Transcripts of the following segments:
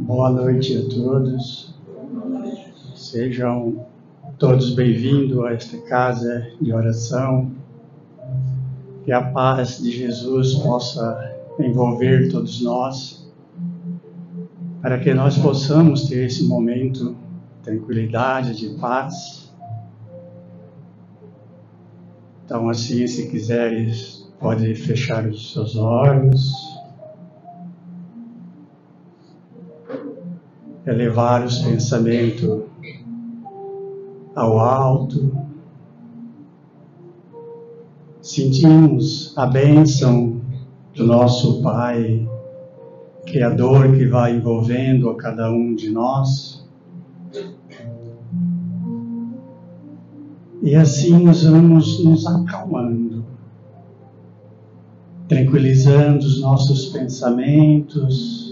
Boa noite a todos. Sejam todos bem-vindos a esta casa de oração. Que a paz de Jesus possa envolver todos nós, para que nós possamos ter esse momento de tranquilidade, de paz. Então, assim, se quiseres, pode fechar os seus olhos, elevar os pensamentos ao alto. Sentimos a bênção do nosso Pai Criador que vai envolvendo a cada um de nós. E assim nós vamos nos acalmando, tranquilizando os nossos pensamentos,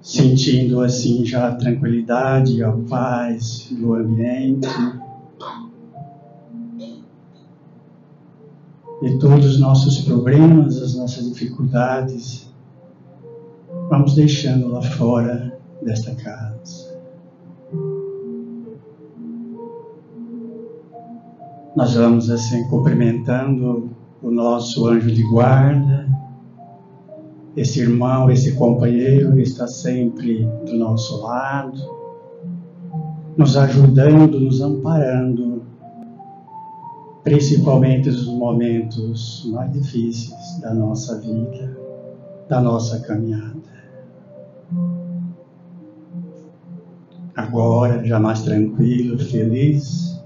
sentindo assim já a tranquilidade e a paz do ambiente. E todos os nossos problemas, as nossas dificuldades, vamos deixando lá fora desta casa. Nós vamos assim cumprimentando o nosso anjo de guarda, esse irmão, esse companheiro que está sempre do nosso lado, nos ajudando, nos amparando, principalmente nos momentos mais difíceis da nossa vida, da nossa caminhada. Agora, já mais tranquilo, feliz,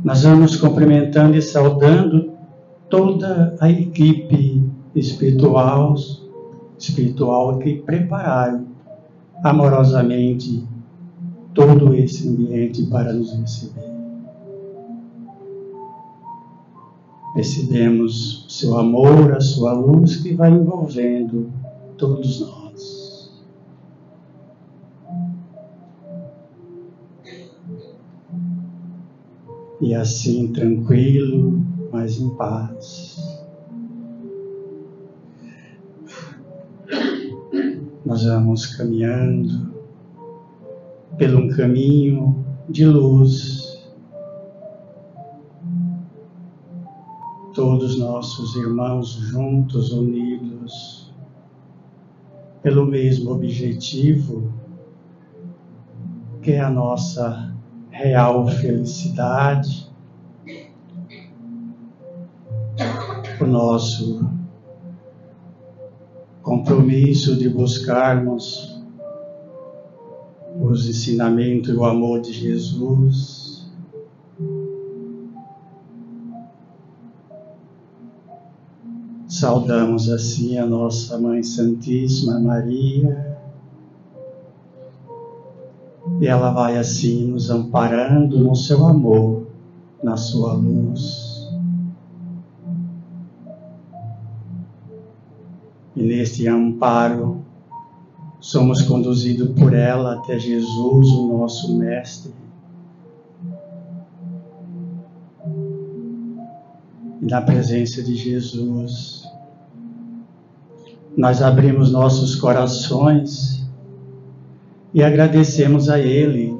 nós vamos cumprimentando e saudando toda a equipe espiritual que prepararam amorosamente todo esse ambiente para nos receber. Recebemos seu amor, a sua luz que vai envolvendo todos nós. E assim, tranquilo, mas em paz, nós vamos caminhando pelo um caminho de luz. Todos nossos irmãos juntos, unidos, pelo mesmo objetivo, que é a nossa real felicidade, o nosso compromisso de buscarmos os ensinamentos e o amor de Jesus. Saudamos assim a nossa Mãe Santíssima Maria, e ela vai assim nos amparando no seu amor, na sua luz. E neste amparo, somos conduzidos por ela até Jesus, o nosso Mestre. E na presença de Jesus, nós abrimos nossos corações e agradecemos a Ele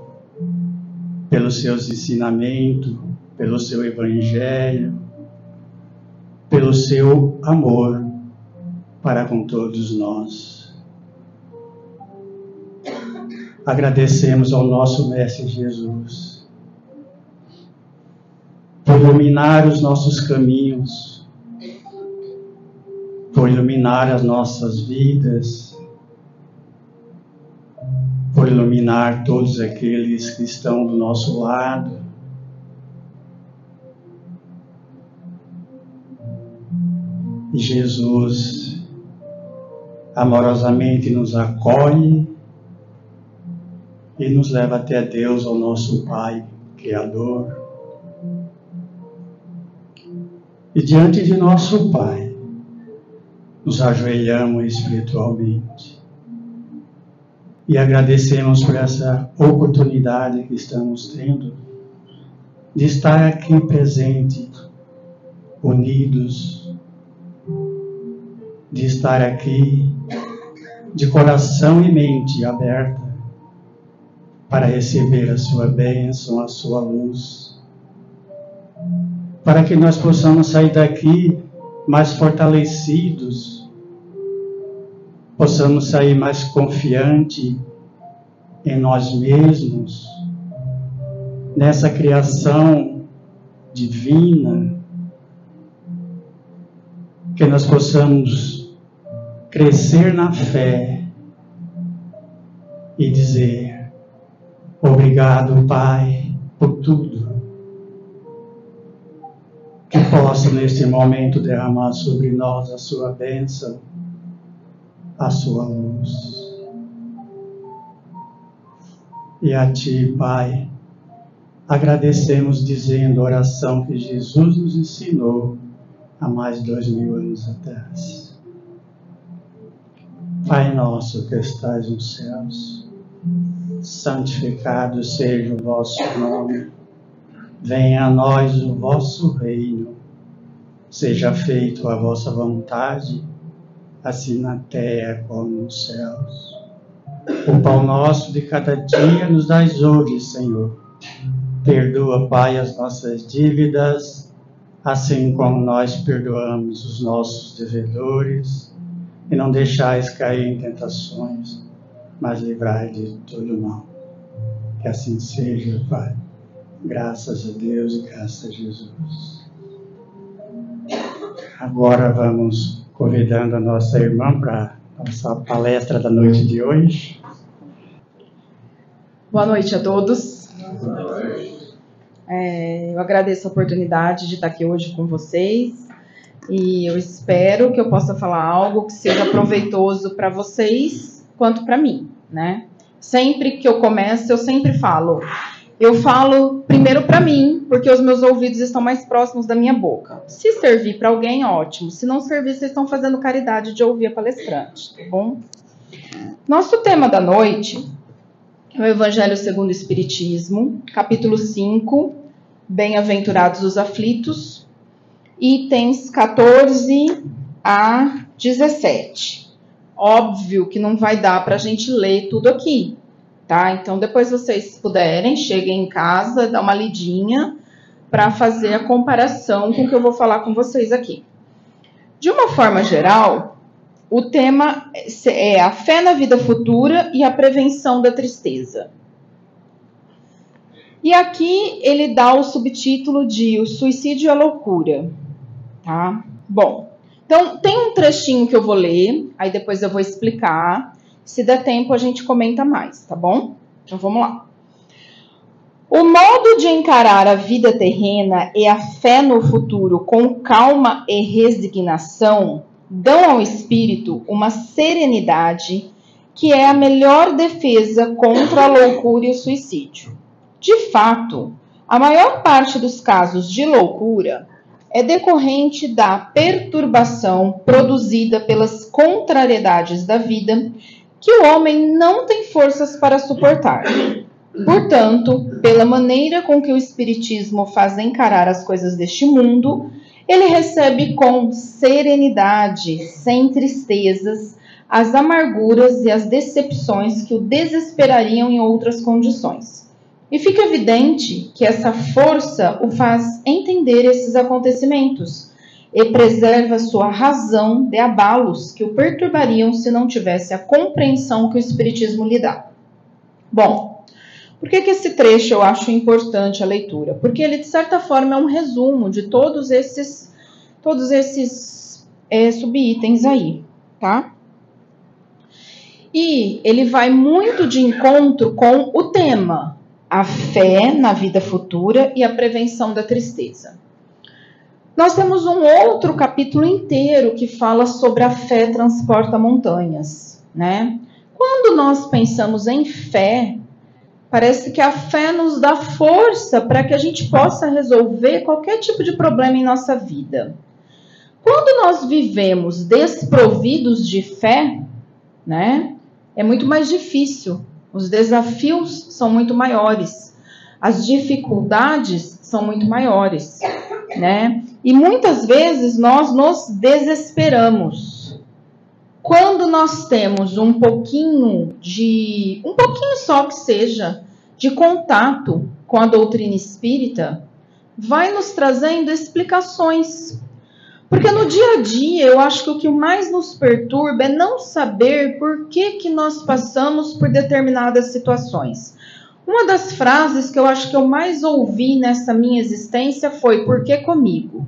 pelos seus ensinamentos, pelo seu Evangelho, pelo seu amor para com todos nós. Agradecemos ao nosso Mestre Jesus por iluminar os nossos caminhos, por iluminar as nossas vidas, por iluminar todos aqueles que estão do nosso lado. E Jesus amorosamente nos acolhe e nos leva até Deus, ao nosso Pai Criador. E diante de nosso Pai, nos ajoelhamos espiritualmente e agradecemos por essa oportunidade que estamos tendo de estar aqui presente, unidos, de estar aqui de coração e mente aberta para receber a sua bênção, a sua luz, para que nós possamos sair daqui mais fortalecidos, possamos sair mais confiantes em nós mesmos, nessa criação divina, que nós possamos crescer na fé e dizer: obrigado, Pai, por tudo. Que possa neste momento derramar sobre nós a sua bênção, a sua luz. E a Ti, Pai, agradecemos dizendo a oração que Jesus nos ensinou há mais de 2000 anos atrás. Pai nosso que estais nos céus, santificado seja o vosso nome. Venha a nós o vosso reino. Seja feita a vossa vontade, assim na terra como nos céus. O pão nosso de cada dia nos dais hoje, Senhor. Perdoa, Pai, as nossas dívidas, assim como nós perdoamos os nossos devedores. E não deixais cair em tentações, mas livrai de todo mal. Que assim seja, Pai. Graças a Deus e graças a Jesus. Agora vamos convidando a nossa irmã para a nossa palestra da noite de hoje. Boa noite a todos. Eu agradeço a oportunidade de estar aqui hoje com vocês. E eu espero que eu possa falar algo que seja proveitoso para vocês quanto para mim, né? Sempre que eu começo, eu sempre falo. Eu falo primeiro para mim, porque os meus ouvidos estão mais próximos da minha boca. Se servir para alguém, ótimo. Se não servir, vocês estão fazendo caridade de ouvir a palestrante, tá bom? Nosso tema da noite é o Evangelho segundo o Espiritismo, capítulo 5, Bem-aventurados os aflitos, itens 14 a 17. Óbvio que não vai dar para a gente ler tudo aqui, tá? Então, depois vocês puderem, cheguem em casa, dá uma lidinha para fazer a comparação com o que eu vou falar com vocês aqui. De uma forma geral, o tema é a fé na vida futura e a prevenção da tristeza. E aqui ele dá o subtítulo de O Suicídio e a Loucura. Tá? Bom, então tem um trechinho que eu vou ler, aí depois eu vou explicar. Se der tempo, a gente comenta mais, tá bom? Então vamos lá. O modo de encarar a vida terrena e a fé no futuro com calma e resignação dão ao espírito uma serenidade que é a melhor defesa contra a loucura e o suicídio. De fato, a maior parte dos casos de loucura é decorrente da perturbação produzida pelas contrariedades da vida que o homem não tem forças para suportar. Portanto, pela maneira com que o Espiritismo faz encarar as coisas deste mundo, ele recebe com serenidade, sem tristezas, as amarguras e as decepções que o desesperariam em outras condições. E fica evidente que essa força o faz entender esses acontecimentos e preserva sua razão de abalos que o perturbariam se não tivesse a compreensão que o Espiritismo lhe dá. Bom, por que esse trecho eu acho importante a leitura? Porque ele, de certa forma, é um resumo de todos esses subitens aí, tá? E ele vai muito de encontro com o tema, a fé na vida futura e a prevenção da tristeza. Nós temos um outro capítulo inteiro que fala sobre a fé transporta montanhas, né? Quando nós pensamos em fé, parece que a fé nos dá força para que a gente possa resolver qualquer tipo de problema em nossa vida. Quando nós vivemos desprovidos de fé, né, é muito mais difícil. Os desafios são muito maiores. As dificuldades são muito maiores, né? E muitas vezes nós nos desesperamos. quando nós temos um pouquinho só que seja, de contato com a doutrina espírita, vai nos trazendo explicações. Porque no dia a dia, eu acho que o que mais nos perturba é não saber por que nós passamos por determinadas situações. Uma das frases que eu acho que eu mais ouvi nessa minha existência foi: por que comigo?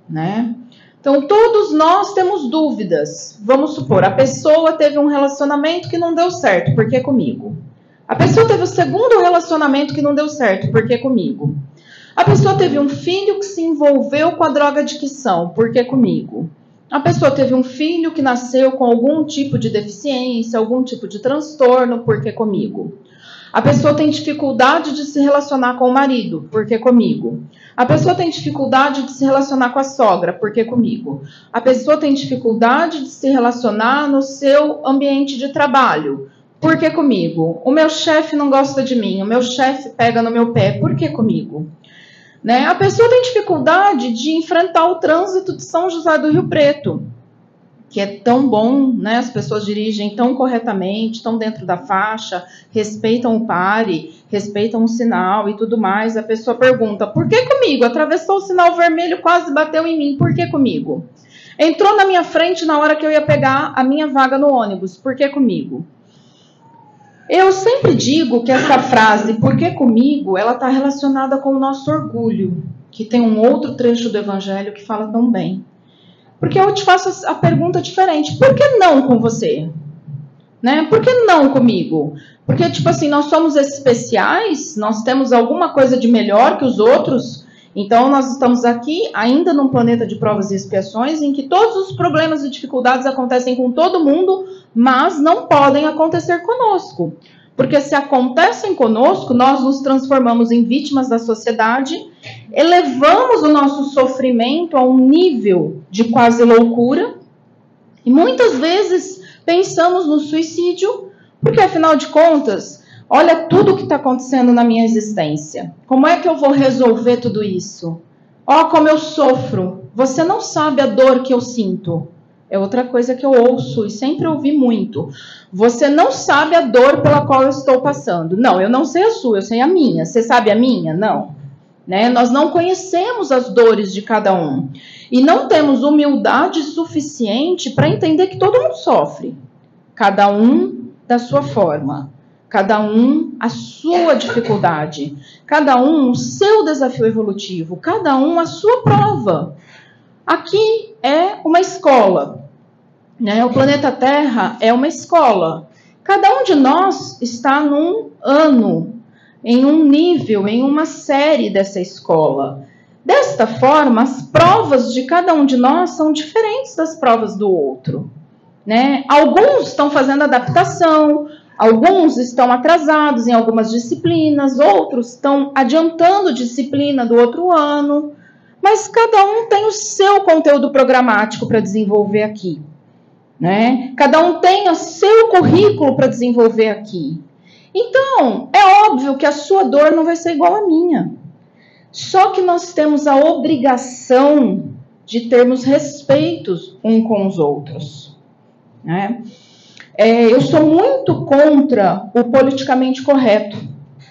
Né? Então, todos nós temos dúvidas. Vamos supor, a pessoa teve um relacionamento que não deu certo, por que comigo? A pessoa teve o segundo relacionamento que não deu certo, por que comigo? A pessoa teve um filho que se envolveu com a drogadicção, por que comigo? A pessoa teve um filho que nasceu com algum tipo de deficiência, algum tipo de transtorno, por que comigo? A pessoa tem dificuldade de se relacionar com o marido, por que comigo? A pessoa tem dificuldade de se relacionar com a sogra, por que comigo? A pessoa tem dificuldade de se relacionar no seu ambiente de trabalho, por que comigo? O meu chefe não gosta de mim, o meu chefe pega no meu pé, por que comigo? Né? A pessoa tem dificuldade de enfrentar o trânsito de São José do Rio Preto, que é tão bom, né? As pessoas dirigem tão corretamente, estão dentro da faixa, respeitam o pare, respeitam o sinal e tudo mais. A pessoa pergunta, por que comigo? Atravessou o sinal vermelho, quase bateu em mim, por que comigo? Entrou na minha frente na hora que eu ia pegar a minha vaga no ônibus, por que comigo? Eu sempre digo que essa frase, por que comigo, ela está relacionada com o nosso orgulho, que tem um outro trecho do Evangelho que fala tão bem. Porque eu te faço a pergunta diferente, por que não com você? Né? Por que não comigo? Porque, tipo assim, nós somos especiais, nós temos alguma coisa de melhor que os outros, então nós estamos aqui ainda num planeta de provas e expiações, em que todos os problemas e dificuldades acontecem com todo mundo, mas não podem acontecer conosco. Porque se acontecem conosco, nós nos transformamos em vítimas da sociedade, elevamos o nosso sofrimento a um nível de quase loucura, e muitas vezes pensamos no suicídio, porque afinal de contas, olha tudo o que está acontecendo na minha existência. Como é que eu vou resolver tudo isso? Ó, como eu sofro. Você não sabe a dor que eu sinto. É outra coisa que eu ouço e sempre ouvi muito. Você não sabe a dor pela qual eu estou passando. Não, eu não sei a sua, eu sei a minha. Você sabe a minha? Não. Né? Nós não conhecemos as dores de cada um. E não temos humildade suficiente para entender que todo mundo sofre. Cada um da sua forma. Cada um a sua dificuldade. Cada um o seu desafio evolutivo. Cada um a sua prova. Aqui é uma escola, né? O planeta Terra é uma escola. Cada um de nós está num ano, em um nível, em uma série dessa escola. Desta forma, as provas de cada um de nós são diferentes das provas do outro, né? Alguns estão fazendo adaptação, alguns estão atrasados em algumas disciplinas, outros estão adiantando disciplina do outro ano. Mas cada um tem o seu conteúdo programático para desenvolver aqui, né? Cada um tem o seu currículo para desenvolver aqui. Então, é óbvio que a sua dor não vai ser igual à minha. Só que nós temos a obrigação de termos respeitos uns com os outros, né? Eu sou muito contra o politicamente correto.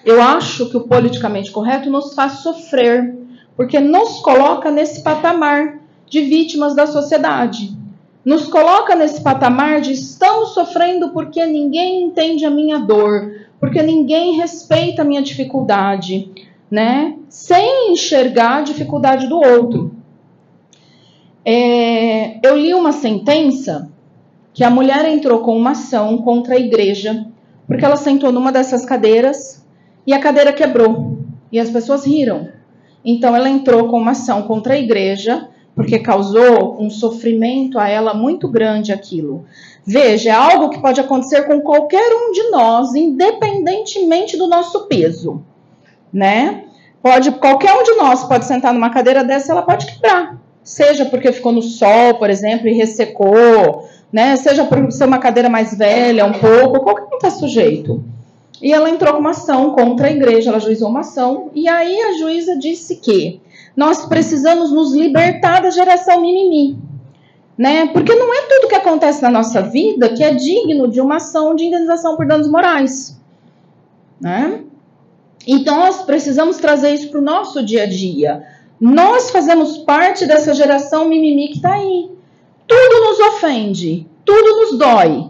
Eu acho que o politicamente correto nos faz sofrer, porque nos coloca nesse patamar de vítimas da sociedade. Nos coloca nesse patamar de estamos sofrendo porque ninguém entende a minha dor, porque ninguém respeita a minha dificuldade, né? Sem enxergar a dificuldade do outro. Eu li uma sentença que a mulher entrou com uma ação contra a igreja, porque ela sentou numa dessas cadeiras e a cadeira quebrou, e as pessoas riram. Então, ela entrou com uma ação contra a igreja, porque causou um sofrimento a ela muito grande aquilo. Veja, é algo que pode acontecer com qualquer um de nós, independentemente do nosso peso, né? Qualquer um de nós pode sentar numa cadeira dessa e ela pode quebrar. Seja porque ficou no sol, por exemplo, e ressecou, né? Seja por ser uma cadeira mais velha, um pouco, qualquer um está sujeito. E ela entrou com uma ação contra a igreja, ela ajuizou uma ação, e aí a juíza disse que nós precisamos nos libertar da geração mimimi. né? Porque não é tudo que acontece na nossa vida que é digno de uma ação de indenização por danos morais, né? Então, nós precisamos trazer isso para o nosso dia a dia. Nós fazemos parte dessa geração mimimi que está aí. Tudo nos ofende, tudo nos dói.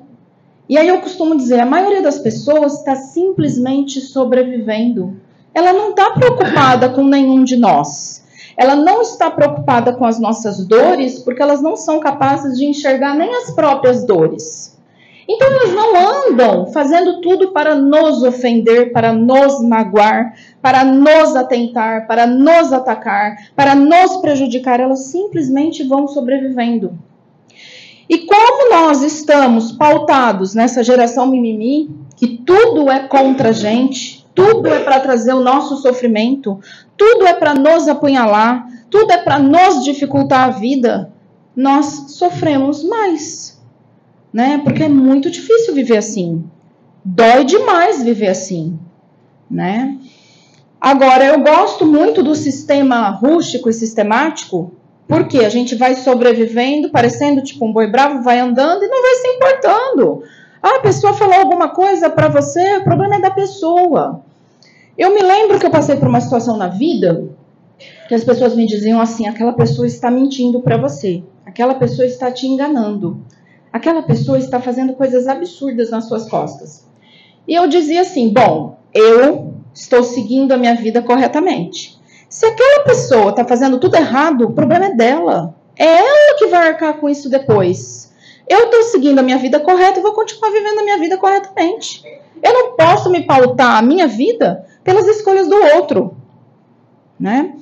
E aí eu costumo dizer, a maioria das pessoas está simplesmente sobrevivendo. Ela não está preocupada com nenhum de nós. Ela não está preocupada com as nossas dores, porque elas não são capazes de enxergar nem as próprias dores. Então elas não andam fazendo tudo para nos ofender, para nos magoar, para nos atentar, para nos atacar, para nos prejudicar. Elas simplesmente vão sobrevivendo. E como nós estamos pautados nessa geração mimimi, que tudo é contra a gente, tudo é para trazer o nosso sofrimento, tudo é para nos apunhalar, tudo é para nos dificultar a vida, nós sofremos mais, né? Porque é muito difícil viver assim. Dói demais viver assim, né? Agora, eu gosto muito do sistema rústico e sistemático, porque a gente vai sobrevivendo, parecendo tipo um boi bravo, vai andando e não vai se importando. Ah, a pessoa falou alguma coisa para você, o problema é da pessoa. Eu me lembro que eu passei por uma situação na vida que as pessoas me diziam assim, aquela pessoa está mentindo para você, aquela pessoa está te enganando, aquela pessoa está fazendo coisas absurdas nas suas costas. E eu dizia assim, bom, eu estou seguindo a minha vida corretamente. Se aquela pessoa está fazendo tudo errado, o problema é dela. É ela que vai arcar com isso depois. Eu estou seguindo a minha vida correta e vou continuar vivendo a minha vida corretamente. Eu não posso me pautar a minha vida pelas escolhas do outro, né?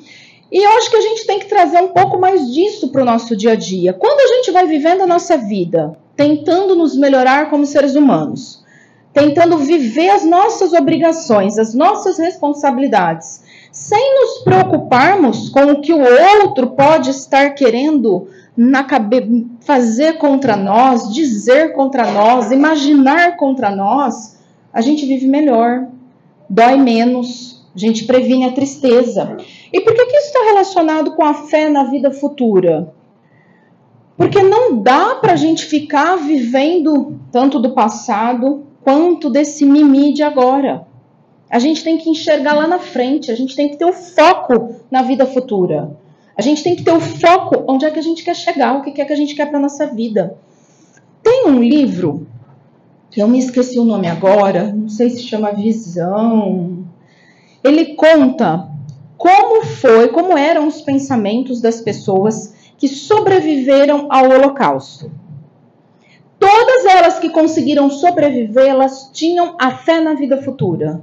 E eu acho que a gente tem que trazer um pouco mais disso para o nosso dia a dia. Quando a gente vai vivendo a nossa vida, tentando nos melhorar como seres humanos, tentando viver as nossas obrigações, as nossas responsabilidades, sem nos preocuparmos com o que o outro pode estar querendo fazer contra nós, dizer contra nós, imaginar contra nós, a gente vive melhor, dói menos, a gente previne a tristeza. E por que isso está relacionado com a fé na vida futura? Porque não dá para a gente ficar vivendo tanto do passado quanto desse mimimi de agora. A gente tem que enxergar lá na frente, a gente tem que ter o foco na vida futura. A gente tem que ter o foco onde é que a gente quer chegar, o que é que a gente quer para a nossa vida. Tem um livro, que eu me esqueci o nome agora, não sei se chama Visão. Ele conta como eram os pensamentos das pessoas que sobreviveram ao Holocausto. Todas elas que conseguiram sobreviver, elas tinham a fé na vida futura.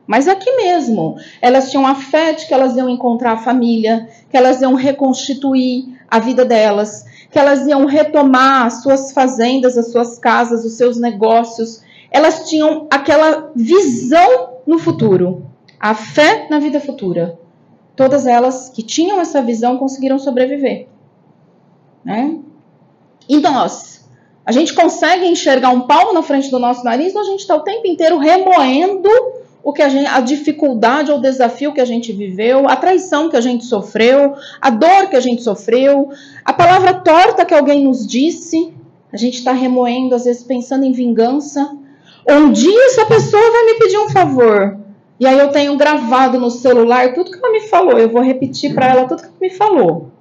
Mas aqui mesmo, elas tinham a fé de que elas iam encontrar a família, que elas iam reconstituir a vida delas, que elas iam retomar as suas fazendas, as suas casas, os seus negócios. Elas tinham aquela visão no futuro, a fé na vida futura. Todas elas que tinham essa visão conseguiram sobreviver, né? E nós, a gente consegue enxergar um palmo na frente do nosso nariz ou a gente está o tempo inteiro remoendo a dificuldade ou o desafio que a gente viveu, a traição que a gente sofreu, a dor que a gente sofreu, a palavra torta que alguém nos disse, a gente está remoendo, às vezes pensando em vingança. Um dia essa pessoa vai me pedir um favor, e aí eu tenho gravado no celular tudo que ela me falou, eu vou repetir para ela tudo que ela me falou.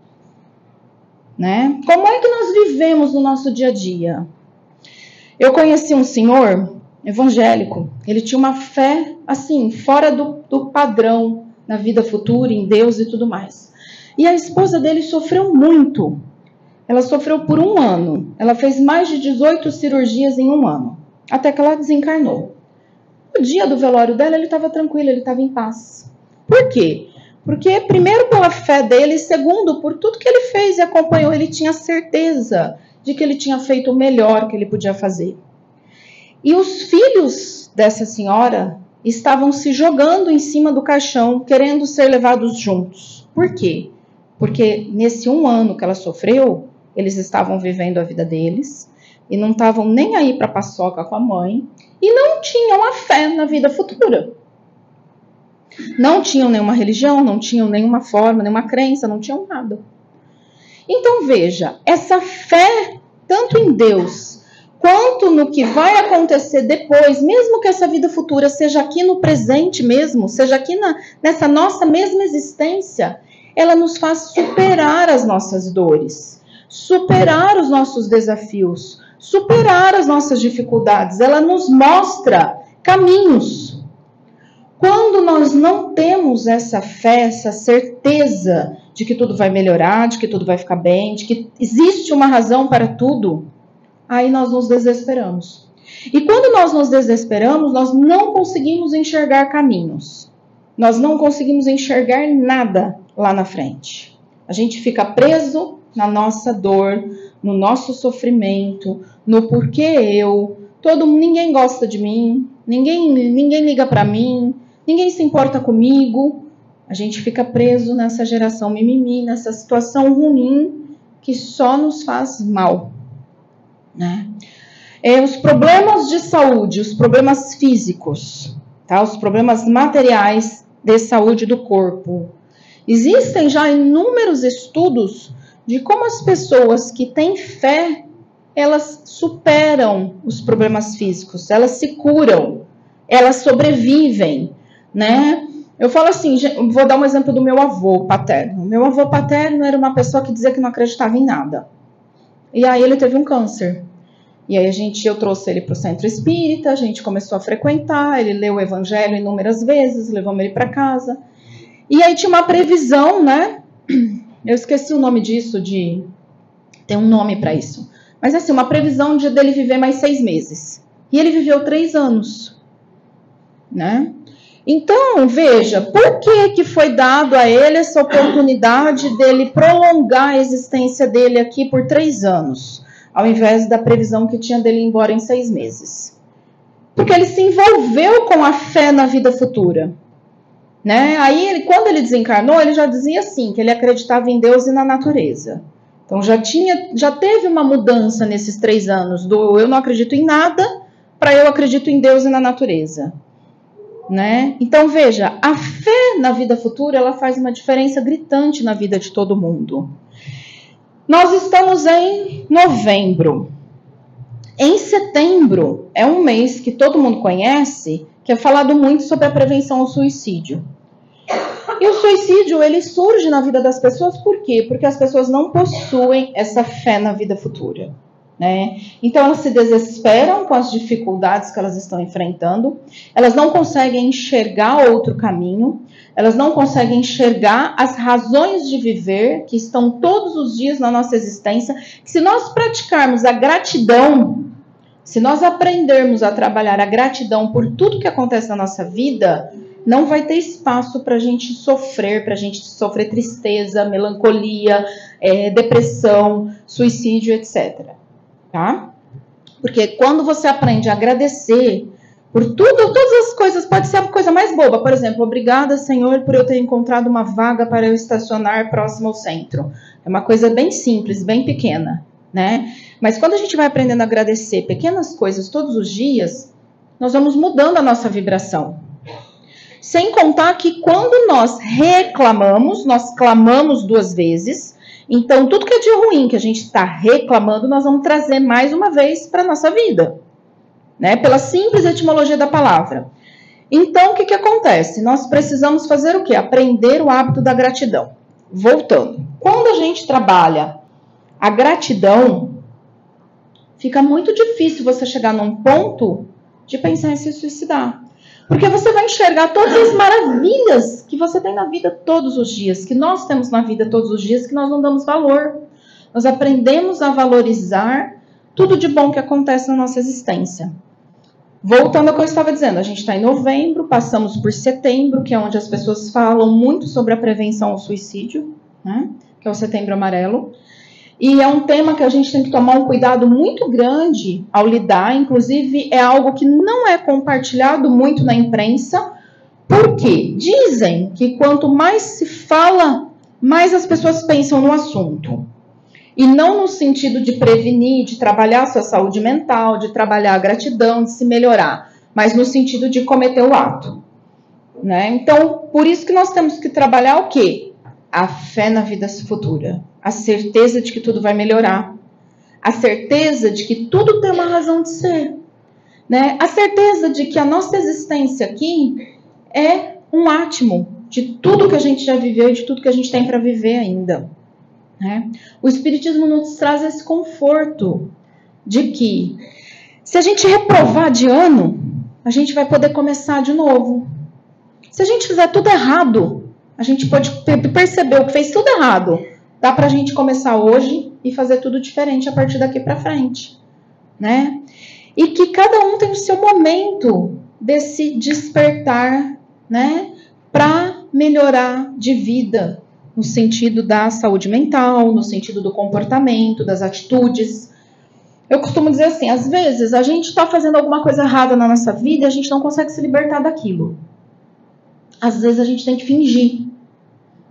Né? Como é que nós vivemos no nosso dia a dia? Eu conheci um senhor evangélico, ele tinha uma fé, assim, fora do padrão na vida futura, em Deus e tudo mais. E a esposa dele sofreu muito. Ela sofreu por 1 ano. Ela fez mais de 18 cirurgias em 1 ano, até que ela desencarnou. No dia do velório dela, ele estava tranquilo, ele estava em paz. Por quê? Porque, primeiro, pela fé dele, e segundo, por tudo que ele fez e acompanhou, ele tinha certeza de que ele tinha feito o melhor que ele podia fazer. E os filhos dessa senhora estavam se jogando em cima do caixão, querendo ser levados juntos. Por quê? Porque nesse 1 ano que ela sofreu, eles estavam vivendo a vida deles e não estavam nem aí para paçoca com a mãe e não tinham a fé na vida futura. Não tinham nenhuma religião, não tinham nenhuma forma, nenhuma crença, não tinham nada. Então veja, essa fé, tanto em Deus, quanto no que vai acontecer depois, mesmo que essa vida futura seja aqui no presente mesmo, seja aqui nessa nossa mesma existência, ela nos faz superar as nossas dores, superar os nossos desafios, superar as nossas dificuldades. Ela nos mostra caminhos. Quando nós não temos essa fé, essa certeza de que tudo vai melhorar, de que tudo vai ficar bem, de que existe uma razão para tudo, aí nós nos desesperamos. E quando nós nos desesperamos, nós não conseguimos enxergar caminhos. Nós não conseguimos enxergar nada lá na frente. A gente fica preso na nossa dor, no nosso sofrimento, no porquê ninguém gosta de mim, ninguém liga para mim, ninguém se importa comigo. A gente fica preso nessa geração mimimi, nessa situação ruim que só nos faz mal, né? Os problemas de saúde, os problemas físicos, tá? Os problemas materiais de saúde do corpo. Existem já inúmeros estudos de como as pessoas que têm fé, elas superam os problemas físicos, elas se curam, elas sobrevivem, né? Eu falo assim, vou dar um exemplo do meu avô paterno. Meu avô paterno era uma pessoa que dizia que não acreditava em nada. E aí ele teve um câncer. E aí eu trouxe ele para o centro espírita, a gente começou a frequentar, ele leu o evangelho inúmeras vezes, levamos ele para casa. E aí tinha uma previsão, né? Eu esqueci o nome disso, tem um nome para isso. Mas assim, uma previsão dele viver mais 6 meses. E ele viveu 3 anos, né? Então, veja, por que foi dado a ele essa oportunidade dele prolongar a existência dele aqui por 3 anos, ao invés da previsão que tinha dele ir embora em 6 meses? Porque ele se envolveu com a fé na vida futura, né? Aí, quando ele desencarnou, ele já dizia assim, que ele acreditava em Deus e na natureza. Então, já teve uma mudança nesses 3 anos, do eu não acredito em nada, para eu acredito em Deus e na natureza. Né? Então veja, a fé na vida futura, ela faz uma diferença gritante na vida de todo mundo. Nós estamos em novembro. Em setembro é um mês que todo mundo conhece, que é falado muito sobre a prevenção ao suicídio. E o suicídio, ele surge na vida das pessoas por quê? Porque as pessoas não possuem essa fé na vida futura, né? Então elas se desesperam com as dificuldades que elas estão enfrentando, elas não conseguem enxergar outro caminho, elas não conseguem enxergar as razões de viver que estão todos os dias na nossa existência, que se nós praticarmos a gratidão, se nós aprendermos a trabalhar a gratidão por tudo que acontece na nossa vida, não vai ter espaço para a gente sofrer tristeza, melancolia, depressão, suicídio, etc. Tá? Porque quando você aprende a agradecer por tudo, todas as coisas, pode ser a coisa mais boba. Por exemplo, obrigada, Senhor, por eu ter encontrado uma vaga para eu estacionar próximo ao centro. É uma coisa bem simples, bem pequena, né? Mas quando a gente vai aprendendo a agradecer pequenas coisas todos os dias, nós vamos mudando a nossa vibração. Sem contar que quando nós reclamamos, nós clamamos 2 vezes. Então, tudo que é de ruim que a gente está reclamando, nós vamos trazer mais uma vez para a nossa vida, né? Pela simples etimologia da palavra. Então, o que acontece? Nós precisamos fazer o quê? Aprender o hábito da gratidão. Voltando. Quando a gente trabalha a gratidão, fica muito difícil você chegar num ponto de pensar em se suicidar. Porque você vai enxergar todas as maravilhas que você tem na vida todos os dias, que nós temos na vida todos os dias, que nós não damos valor. Nós aprendemos a valorizar tudo de bom que acontece na nossa existência. Voltando ao que eu estava dizendo, a gente está em novembro, passamos por setembro, que é onde as pessoas falam muito sobre a prevenção ao suicídio, né? Que é o Setembro Amarelo. E é um tema que a gente tem que tomar um cuidado muito grande ao lidar, inclusive é algo que não é compartilhado muito na imprensa, porque dizem que quanto mais se fala, mais as pessoas pensam no assunto. E não no sentido de prevenir, de trabalhar a sua saúde mental, de trabalhar a gratidão, de se melhorar, mas no sentido de cometer o ato, né? Então, por isso que nós temos que trabalhar o quê? A fé na vida futura. a certeza de que tudo vai melhorar, a certeza de que tudo tem uma razão de ser, né? A certeza de que a nossa existência aqui é um átimo de tudo que a gente já viveu e de tudo que a gente tem para viver ainda, né? O Espiritismo nos traz esse conforto de que se a gente reprovar de ano, a gente vai poder começar de novo. Se a gente fizer tudo errado, a gente pode perceber o que fez tudo errado. Dá para a gente começar hoje e fazer tudo diferente a partir daqui para frente, né? E que cada um tem o seu momento desse despertar, né? Para melhorar de vida, no sentido da saúde mental, no sentido do comportamento, das atitudes. Eu costumo dizer assim, às vezes a gente está fazendo alguma coisa errada na nossa vida e a gente não consegue se libertar daquilo. Às vezes a gente tem que fingir,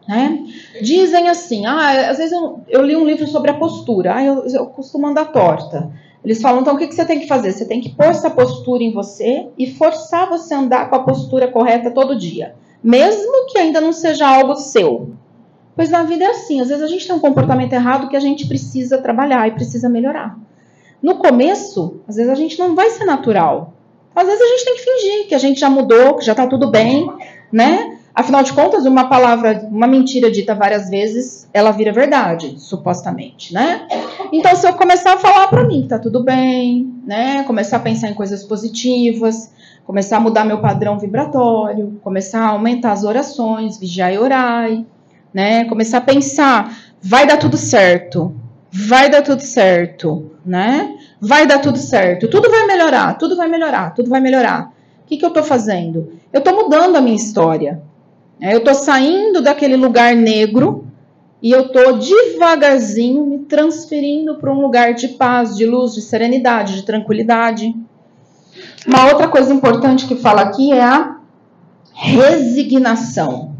né? Dizem assim, às vezes eu li um livro sobre a postura, eu costumo andar torta. Eles falam, então o que você tem que fazer? Você tem que pôr essa postura em você e forçar você a andar com a postura correta todo dia, mesmo que ainda não seja algo seu. Pois na vida é assim, às vezes a gente tem um comportamento errado que a gente precisa trabalhar e precisa melhorar. No começo, às vezes a gente não vai ser natural. Às vezes a gente tem que fingir que a gente já mudou, que já está tudo bem, né? Afinal de contas, uma palavra, uma mentira dita várias vezes, ela vira verdade, supostamente, né? Então, se eu começar a falar para mim que tá tudo bem, né? Começar a pensar em coisas positivas, começar a mudar meu padrão vibratório, começar a aumentar as orações, vigiar e orai, né? Começar a pensar, vai dar tudo certo, né? Vai dar tudo certo, tudo vai melhorar, tudo vai melhorar, tudo vai melhorar. O que eu estou fazendo? Eu estou mudando a minha história. Eu estou saindo daquele lugar negro e eu estou devagarzinho me transferindo para um lugar de paz, de luz, de serenidade, de tranquilidade. Uma outra coisa importante que fala aqui é a resignação.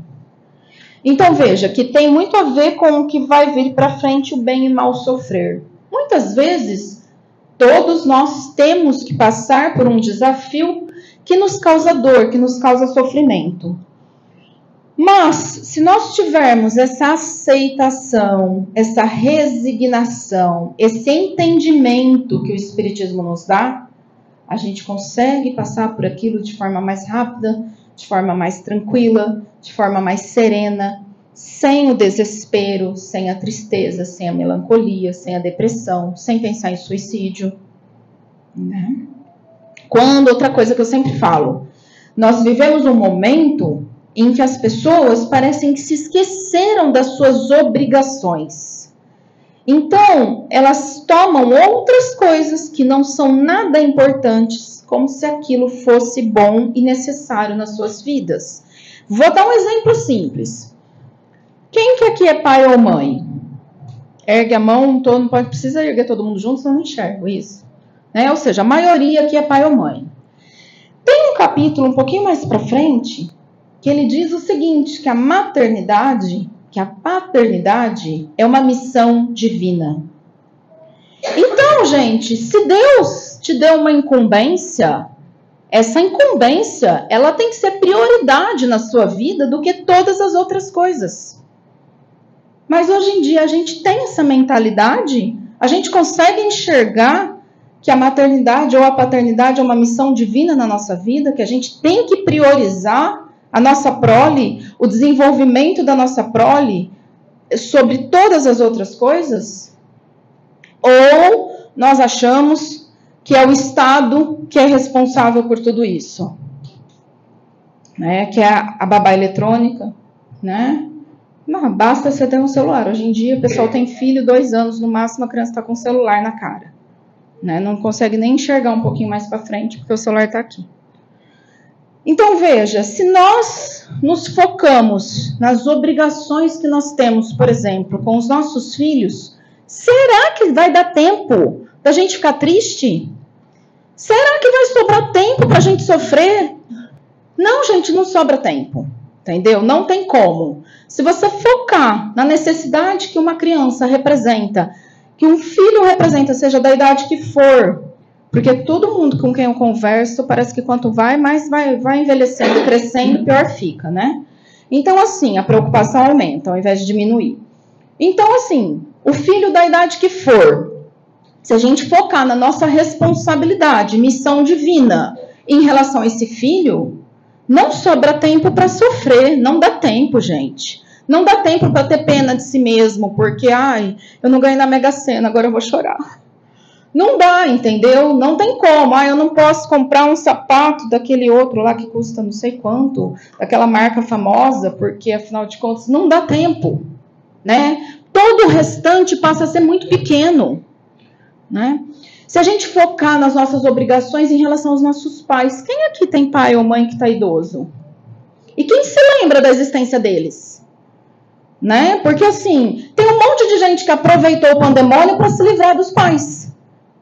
Então veja que tem muito a ver com o que vai vir para frente, o bem e mal sofrer. Muitas vezes, todos nós temos que passar por um desafio que nos causa dor, que nos causa sofrimento. Mas, se nós tivermos essa aceitação, essa resignação, esse entendimento que o Espiritismo nos dá, a gente consegue passar por aquilo de forma mais rápida, de forma mais tranquila, de forma mais serena, sem o desespero, sem a tristeza, sem a melancolia, sem a depressão, sem pensar em suicídio, né? Quando, outra coisa que eu sempre falo, nós vivemos um momento em que as pessoas parecem que se esqueceram das suas obrigações. Então, elas tomam outras coisas que não são nada importantes, como se aquilo fosse bom e necessário nas suas vidas. Vou dar um exemplo simples. Quem que aqui é pai ou mãe? Ergue a mão, não precisa erguer todo mundo junto, senão não enxergo isso. Né? Ou seja, a maioria aqui é pai ou mãe. Tem um capítulo um pouquinho mais para frente que ele diz o seguinte, que a maternidade, que a paternidade é uma missão divina. Então, gente, se Deus te deu uma incumbência, essa incumbência, ela tem que ser prioridade na sua vida do que todas as outras coisas. Mas hoje em dia a gente tem essa mentalidade, a gente consegue enxergar que a maternidade ou a paternidade é uma missão divina na nossa vida, que a gente tem que priorizar a nossa prole, o desenvolvimento da nossa prole sobre todas as outras coisas? Ou nós achamos que é o Estado que é responsável por tudo isso? Né? Que é a babá eletrônica, né? Não, basta você ter um celular. Hoje em dia o pessoal tem filho, 2 anos, no máximo a criança está com o celular na cara. Né? Não consegue nem enxergar um pouquinho mais para frente porque o celular está aqui. Então veja, se nós nos focamos nas obrigações que nós temos, por exemplo, com os nossos filhos, será que vai dar tempo da gente ficar triste? Será que vai sobrar tempo para a gente sofrer? Não, gente, não sobra tempo, entendeu? Não tem como. Se você focar na necessidade que uma criança representa, que um filho representa, seja da idade que for, porque todo mundo com quem eu converso, parece que quanto mais vai envelhecendo, crescendo, pior fica, né? Então, assim, a preocupação aumenta, ao invés de diminuir. Então, assim, o filho da idade que for, se a gente focar na nossa responsabilidade, missão divina em relação a esse filho, não sobra tempo para sofrer, não dá tempo, gente. Não dá tempo para ter pena de si mesmo, porque, ai, eu não ganhei na Mega Sena, agora eu vou chorar. Não dá, entendeu? Não tem como. Eu não posso comprar um sapato daquele outro lá que custa não sei quanto, daquela marca famosa, porque, afinal de contas, não dá tempo, né? Todo o restante passa a ser muito pequeno, né? Se a gente focar nas nossas obrigações em relação aos nossos pais, quem aqui tem pai ou mãe que está idoso? E quem se lembra da existência deles? Né? Porque, assim, tem um monte de gente que aproveitou o pandemônio para se livrar dos pais,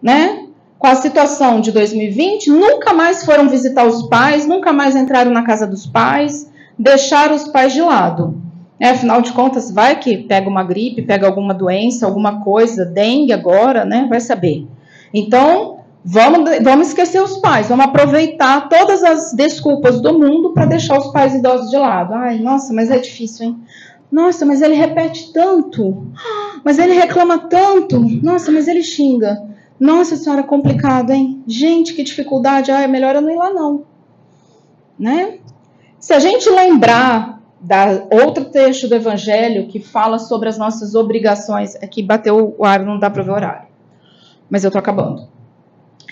né? Com a situação de 2020, nunca mais foram visitar os pais, nunca mais entraram na casa dos pais, deixaram os pais de lado. Afinal de contas, vai que pega uma gripe, pega alguma doença, alguma coisa, dengue agora, né? Vai saber. Então, vamos esquecer os pais, vamos aproveitar todas as desculpas do mundo para deixar os pais idosos de lado. Ai, nossa, mas é difícil, hein? Nossa, mas ele repete tanto. Mas ele reclama tanto. Nossa, mas ele xinga. Nossa senhora, complicado, hein? Gente, que dificuldade. É melhor eu não ir lá, não. Né? Se a gente lembrar da outro trecho do Evangelho que fala sobre as nossas obrigações, é que bateu o ar, não dá para ver o horário. Mas eu tô acabando.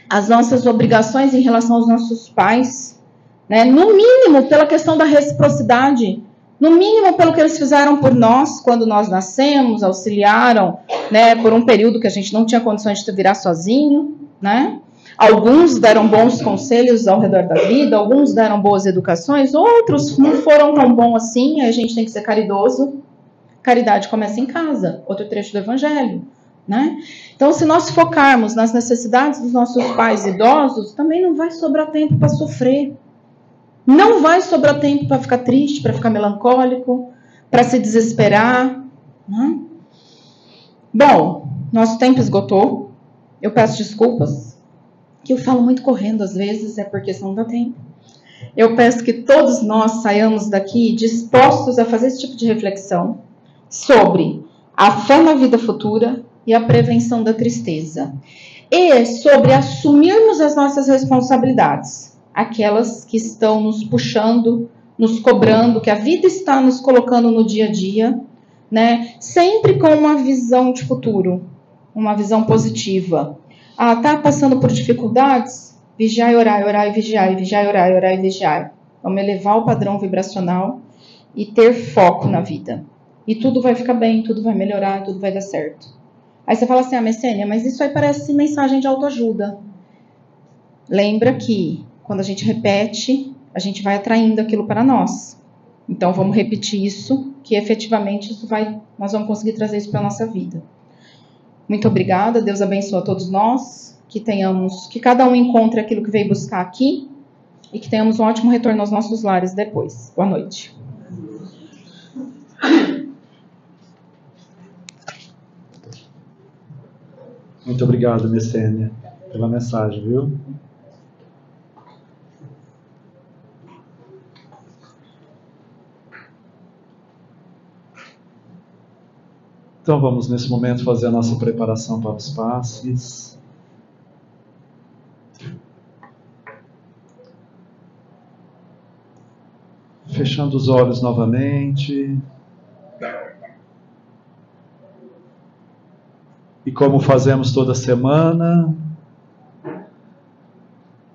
As nossas obrigações em relação aos nossos pais, né? No mínimo, pela questão da reciprocidade, no mínimo pelo que eles fizeram por nós quando nós nascemos, auxiliaram, né, por um período que a gente não tinha condições de virar sozinho, né? Alguns deram bons conselhos ao redor da vida, alguns deram boas educações, outros não foram tão bons assim, aí a gente tem que ser caridoso. Caridade começa em casa, outro trecho do Evangelho, né? Então, se nós focarmos nas necessidades dos nossos pais idosos, também não vai sobrar tempo para sofrer. Não vai sobrar tempo para ficar triste, para ficar melancólico, para se desesperar. Né? Bom, nosso tempo esgotou. Eu peço desculpas, que eu falo muito correndo às vezes, é porque não dá tempo. Eu peço que todos nós saiamos daqui dispostos a fazer esse tipo de reflexão sobre a fé na vida futura e a prevenção da tristeza. E sobre assumirmos as nossas responsabilidades. Aquelas que estão nos puxando, nos cobrando, que a vida está nos colocando no dia a dia, né? Sempre com uma visão de futuro, uma visão positiva. Tá passando por dificuldades? Vigiai, orai, orai e vigiai, vigiai, orai, orai e vigiai. Vamos elevar o padrão vibracional e ter foco na vida. E tudo vai ficar bem, tudo vai melhorar, tudo vai dar certo. Aí você fala assim, Messênia, mas isso aí parece mensagem de autoajuda. Lembra que quando a gente repete, a gente vai atraindo aquilo para nós. Então, vamos repetir isso, que efetivamente nós vamos conseguir trazer isso para a nossa vida. Muito obrigada, Deus abençoe a todos nós, que cada um encontre aquilo que veio buscar aqui e que tenhamos um ótimo retorno aos nossos lares depois. Boa noite. Muito obrigado, Messênia, pela mensagem, viu? Então vamos nesse momento fazer a nossa preparação para os passes. Fechando os olhos novamente. E como fazemos toda semana,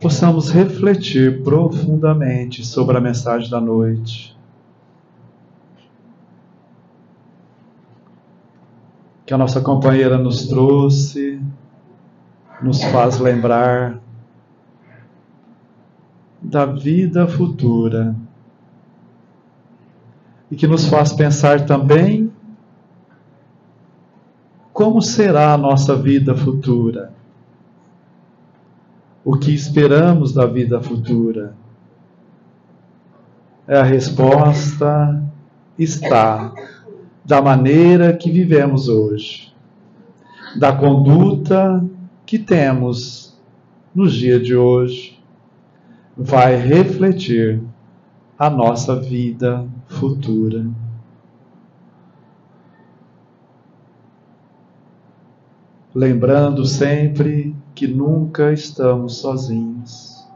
possamos refletir profundamente sobre a mensagem da noite. Que a nossa companheira nos trouxe, nos faz lembrar da vida futura e que nos faz pensar também como será a nossa vida futura, o que esperamos da vida futura. A resposta está da maneira que vivemos hoje, da conduta que temos nos dias de hoje, vai refletir a nossa vida futura. lembrando sempre que nunca estamos sozinhos.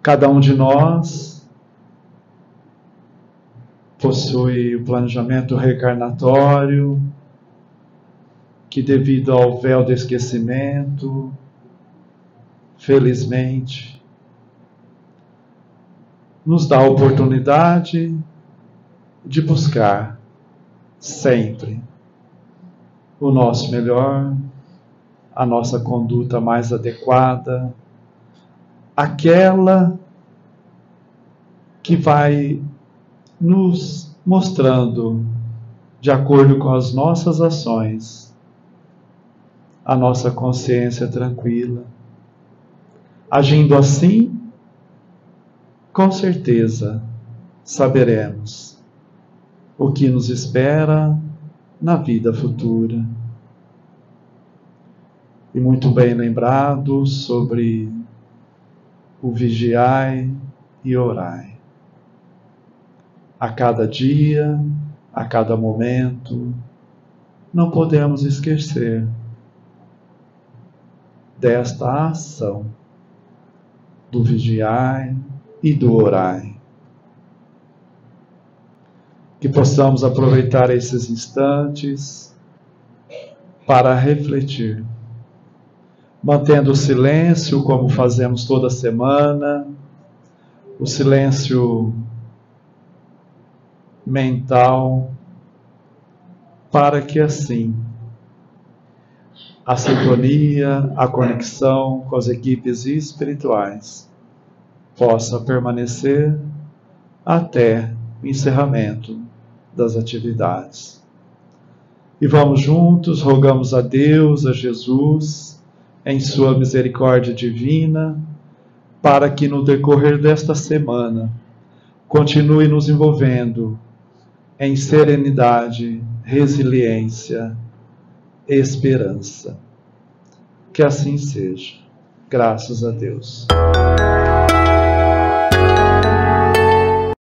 Cada um de nós possui o planejamento reencarnatório que, devido ao véu do esquecimento, felizmente, nos dá a oportunidade de buscar sempre o nosso melhor, a nossa conduta mais adequada, aquela que vai nos mostrando, de acordo com as nossas ações, a nossa consciência tranquila. Agindo assim, com certeza saberemos o que nos espera na vida futura. E muito bem lembrado sobre o vigiai e orai. A cada dia, a cada momento, não podemos esquecer desta ação do vigiai e do orai. Que possamos aproveitar esses instantes para refletir, mantendo o silêncio como fazemos toda semana, o silêncio mental, para que assim a sintonia, a conexão com as equipes espirituais possa permanecer até o encerramento das atividades. E vamos juntos, rogamos a Deus, a Jesus, em sua misericórdia divina, para que no decorrer desta semana continue nos envolvendo em serenidade, resiliência, esperança. Que assim seja. Graças a Deus.